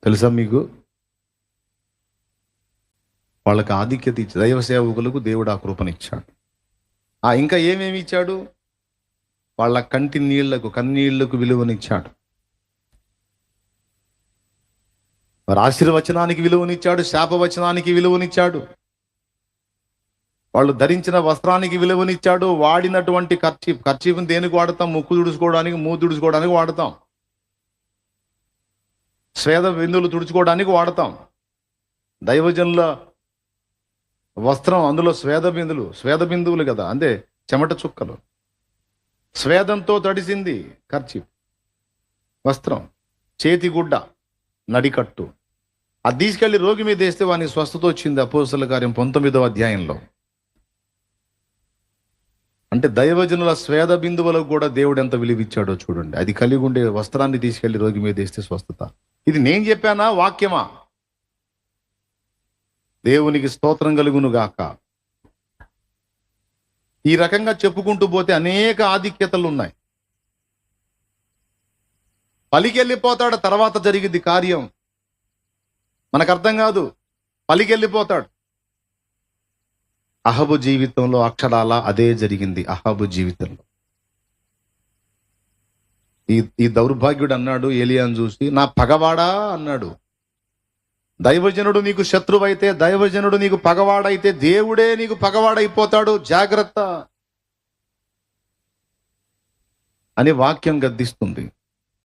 తెలుసా మీకు? వాళ్ళకి ఆధిక్యత ఇచ్చి దైవ సేవకులకు దేవుడు ఆ కృపనిచ్చాడు. ఇంకా ఏమేమి ఇచ్చాడు? వాళ్ళ కన్నీళ్లకు విలువనిచ్చాడు. వారి ఆశీర్వచనానికి విలువనిచ్చాడు, శాపవచనానికి విలువనిచ్చాడు. వాళ్ళు ధరించిన వస్త్రానికి విలువనిచ్చాడు. వాడినటువంటి ఖర్చీఫ్ని దేనికి వాడతాం? ముక్కు తుడుచుకోవడానికి, మూతి తుడుచుకోవడానికి వాడతాం. స్వేద బిందువులు తుడుచుకోవడానికి వాడతాం. దైవజనుల వస్త్రం, అందులో స్వేద బిందువులు కదా, అంతే, చెమట చుక్కలు. స్వేదంతో తడిసింది ఖర్చీఫ్, వస్త్రం, చేతిగుడ్డ, నడికట్టు. అది తీసుకెళ్లి రోగి మీద వేస్తే వానికి స్వస్థత వచ్చింది. అపోస్తలుల కార్యం 19వ అధ్యాయంలో. అంటే దైవజనుల స్వేద బిందువులకు కూడా దేవుడు ఎంత విలువిచ్చాడో చూడండి. అది కలిగి ఉండే వస్త్రాన్ని తీసుకెళ్లి రోగి మీద వేస్తే స్వస్థత. ఇది నేను చెప్పానా? వాక్యమా? దేవునికి స్తోత్రం కలుగును గాక. ఈ రకంగా చెప్పుకుంటూ పోతే అనేక ఆధిక్యతలు ఉన్నాయి. పలికెళ్ళిపోతాడు, తర్వాత జరిగింది కార్యం. మనకు అర్థం కాదు. పలికెళ్ళిపోతాడు. అహబు జీవితంలో అక్షరాల అదే జరిగింది. అహబు జీవితంలో ఈ దౌర్భాగ్యుడు అన్నాడు ఏలియాను చూసి, నా పగవాడా అన్నాడు. దైవజనుడు నీకు శత్రువైతే, దైవజనుడు నీకు పగవాడైతే, దేవుడే నీకు పగవాడైపోతాడు, జాగ్రత్త అని వాక్యం గద్దిస్తుంది.